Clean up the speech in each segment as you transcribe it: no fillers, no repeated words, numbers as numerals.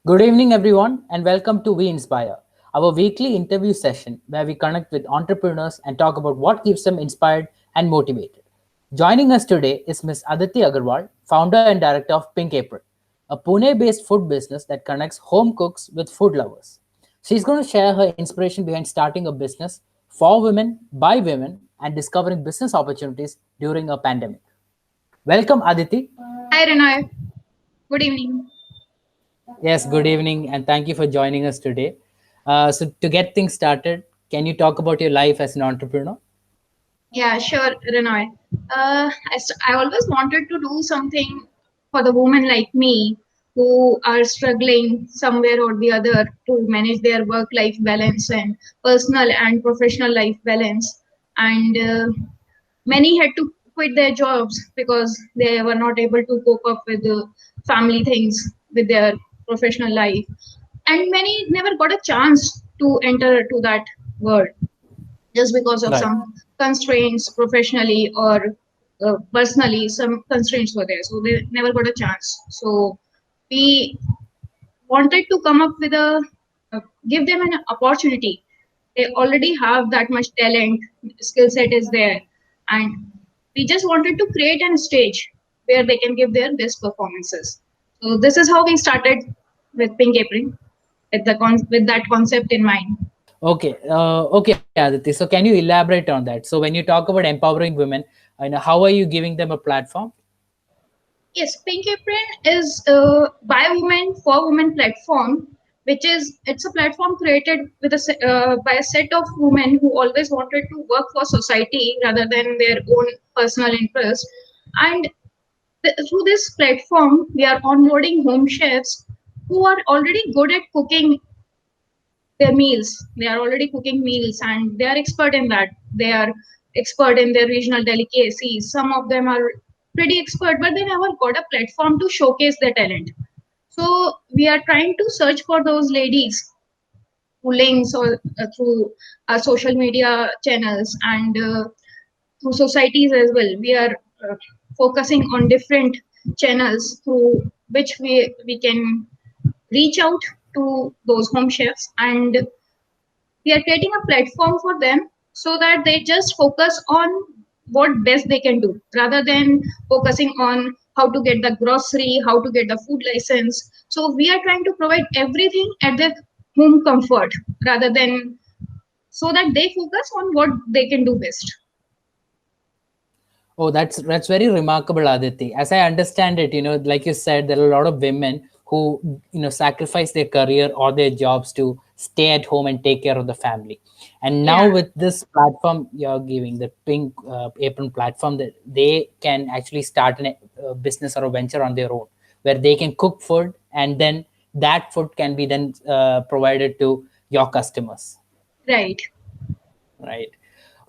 Good evening, everyone, and welcome to We Inspire, our weekly interview session where we connect with entrepreneurs and talk about what keeps them inspired and motivated. Joining us today is Ms. Aditi Agarwal, founder and director of Pink Apron, a Pune based food business that connects home cooks with food lovers. She's going to share her inspiration behind starting a business for women, by women, and discovering business opportunities during a pandemic. Welcome, Aditi. Hi Renoy, good evening. Yes, good evening, and thank you for joining us today. So, to get things started, can you talk about your life as an entrepreneur? Yeah, sure, Renoy. I always wanted to do something for the women like me who are struggling somewhere or the other to manage their work-life balance and personal and professional life balance. And many had to quit their jobs because they were not able to cope up with the family things with their professional life. And many never got a chance to enter to that world just because of Right. some constraints professionally or personally. Some constraints were there, so they never got a chance. So we wanted to come up with a give them an opportunity. They already have that much talent, skill set is there, and we just wanted to create a stage where they can give their best performances. So this is how we started with Pink Apron, with that concept in mind. Okay, Aditi. So, can you elaborate on that? So, when you talk about empowering women, how are you giving them a platform? Yes, Pink Apron is by women for women platform, which is it's a platform created with by a set of women who always wanted to work for society rather than their own personal interest. And through this platform, we are onboarding home chefs who are already good at cooking their meals. They are already cooking meals and they are expert in that. They are expert in their regional delicacies. Some of them are pretty expert, but they never got a platform to showcase their talent. So we are trying to search for those ladies through links or through our social media channels and through societies as well. We are focusing on different channels through which we can reach out to those home chefs, and we are creating a platform for them so that they just focus on what best they can do rather than focusing on how to get the grocery, how to get the food license. So we are trying to provide everything at their home comfort rather than so that they focus on what they can do best. Oh, that's very remarkable, Aditi. As I understand it, like you said, there are a lot of women who sacrifice their career or their jobs to stay at home and take care of the family. And now Yeah, with this platform you're giving, the Pink Apron platform, that they can actually start a business or a venture on their own, where they can cook food and then that food can be then provided to your customers. right. Right.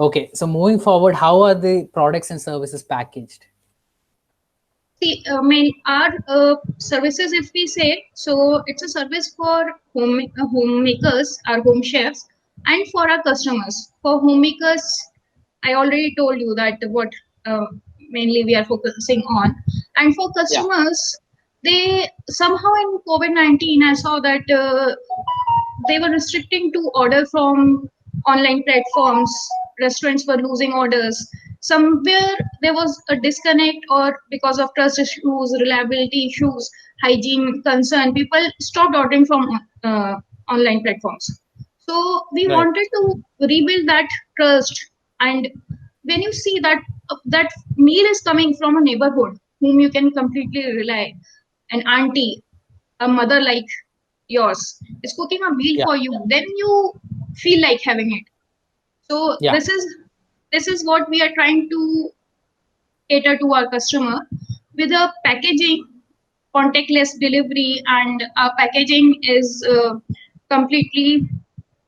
Okay. So moving forward, how are the products and services packaged? See, our services, if we say, so it's a service for homemakers, our home chefs, and for our customers. For homemakers, I already told you that what uh, mainly we are focusing on, and for Yeah. customers, they somehow in COVID-19, I saw that they were restricting to order from online platforms. Restaurants were losing orders. Somewhere there was a disconnect, or because of trust issues, reliability issues, hygiene concern, people stopped ordering from online platforms. So we Right. wanted to rebuild that trust. And when you see that that meal is coming from a neighborhood whom you can completely rely, an auntie, a mother like yours is cooking a meal Yeah. for you, then you feel like having it. So Yeah. this is what we are trying to cater to our customer with a packaging, contactless delivery, and our packaging is completely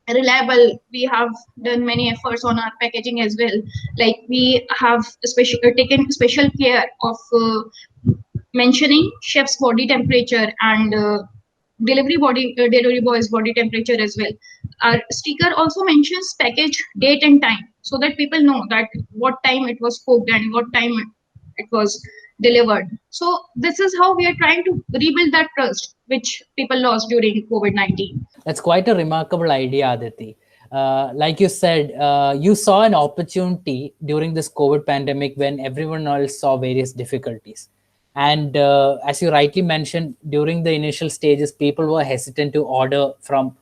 reliable. We have done many efforts on our packaging as well. Like we have taken special care of mentioning chef's body temperature and delivery boy's body temperature as well. Our sticker also mentions package date and time so that people know that what time it was cooked and what time it was delivered. So this is how we are trying to rebuild that trust which people lost during COVID-19. That's quite a remarkable idea, Aditi. Like you said, you saw an opportunity during this COVID pandemic when everyone else saw various difficulties. And as you rightly mentioned, during the initial stages, people were hesitant to order from,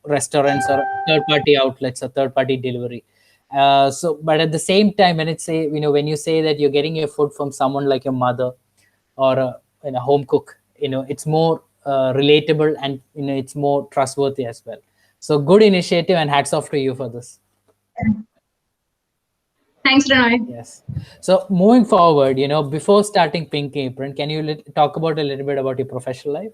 restaurants or third-party outlets or third-party delivery. But at the same time, when you say that you're getting your food from someone like your mother or a home cook, it's more relatable, and it's more trustworthy as well. So good initiative, and hats off to you for this. Thanks, Ranoy. Yes. So moving forward, before starting Pink Apron, can you talk about a little bit about your professional life?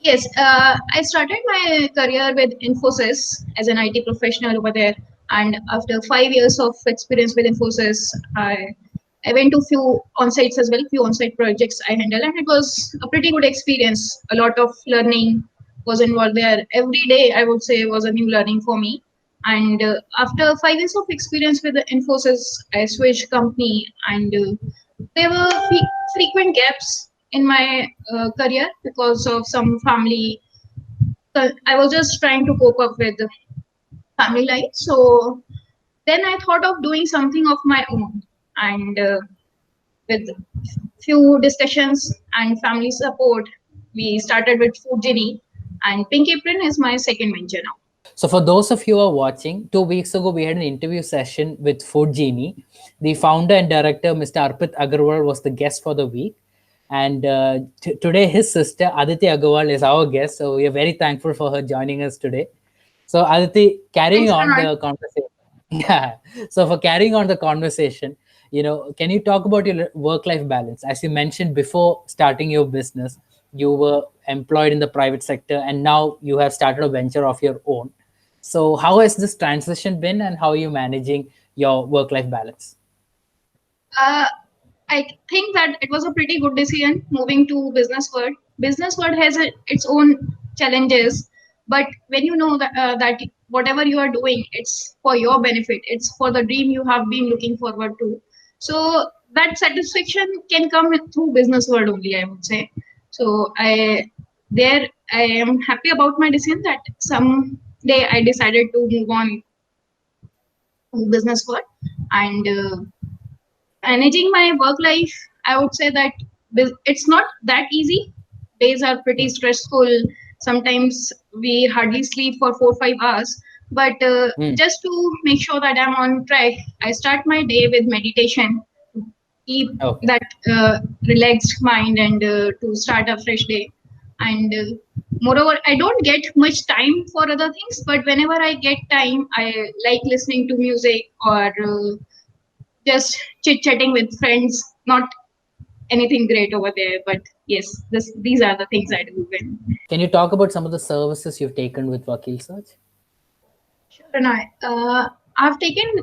Yes, I started my career with Infosys as an IT professional over there, and after 5 years of experience with Infosys, I went to few on-sites as well, few on-site projects I handled, and it was a pretty good experience. A lot of learning was involved there. Every day, I would say, was a new learning for me. And after 5 years of experience with the Infosys, I switched company, and there were frequent gaps in my career because of some family. I was just trying to cope up with family life. So then I thought of doing something of my own, and with few discussions and family support, we started with Food Genie, and Pink Apron is my second venture now. So for those of you who are watching, 2 weeks ago, we had an interview session with Food Genie. The founder and director, Mr. Arpit Agarwal, was the guest for the week. And today, his sister, Aditi Agarwal, is our guest. So we are very thankful for her joining us today. So Aditi, carrying Thanks, on Anand. the conversation. Yeah. So for carrying on the conversation, can you talk about your work-life balance? As you mentioned before starting your business, you were employed in the private sector, and now you have started a venture of your own. So how has this transition been, and how are you managing your work-life balance? Uh, I think that it was a pretty good decision moving to business world. Business world has its own challenges, but when you know that whatever you are doing, it's for your benefit. It's for the dream you have been looking forward to. So that satisfaction can come through business world only, I would say. So I am happy about my decision that someday I decided to move on to business world, and managing my work life, I would say that it's not that easy. Days are pretty stressful. Sometimes we hardly sleep for 4 5 hours. But Hmm. just to make sure that I'm on track, I start my day with meditation to keep Okay. that relaxed mind and to start a fresh day. And moreover, I don't get much time for other things, but whenever I get time, I like listening to music or just chit chatting with friends. Not anything great over there, but yes, these are the things I do. When Can you talk about some of the services you've taken with Vakil Search? sure, and I've taken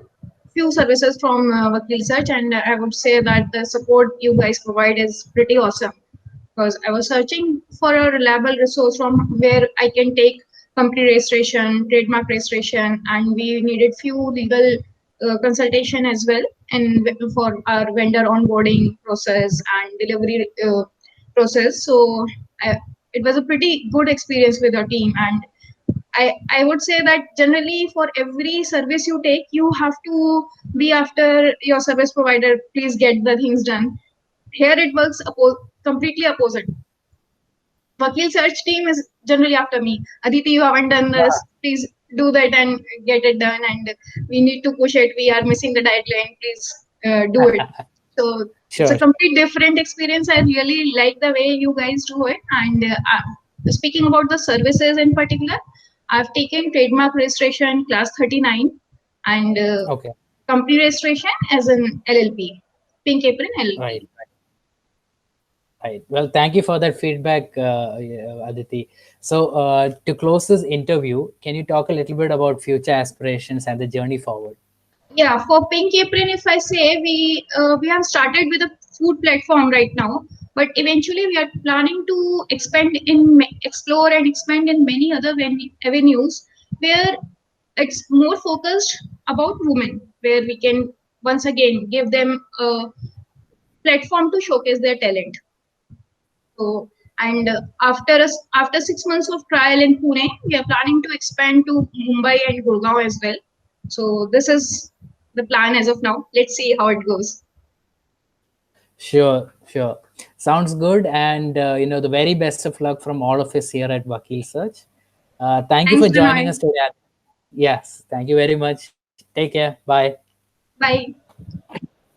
few services from Work Research, and I would say that the support you guys provide is pretty awesome. Because I was searching for a reliable resource from where I can take company registration, trademark registration, and we needed few legal consultation as well, and for our vendor onboarding process and delivery process. So it was a pretty good experience with your team, and I would say that generally for every service you take, you have to be after your service provider. Please get the things done. Here it works completely opposite. Vakil search team is generally after me. Aditi, you haven't done this. Please do that and get it done. And we need to push it. We are missing the deadline. Please do it. So it's a Sure. complete different experience. I really like the way you guys do it. And speaking about the services in particular, I've taken trademark registration class 39 and Okay. company registration as an LLP, Pink Apron Right. LLP. Right. Well, thank you for that feedback, yeah, Aditi. So, to close this interview, can you talk a little bit about future aspirations and the journey forward? Yeah, for Pink Apron, if I say we have started with a food platform right now, but eventually we are planning to explore and expand in many other avenues where it's more focused about women, where we can once again give them a platform to showcase their talent. So, and after 6 months of trial in Pune, we are planning to expand to Mumbai and Gurgaon as well. So this is the plan as of now. Let's see how it goes. Sure, sure. Sounds good. And, the very best of luck from all of us here at Vakil Search. Thank you Thanks, for joining Binoy. us today. Yes, thank you very much. Take care. Bye. Bye.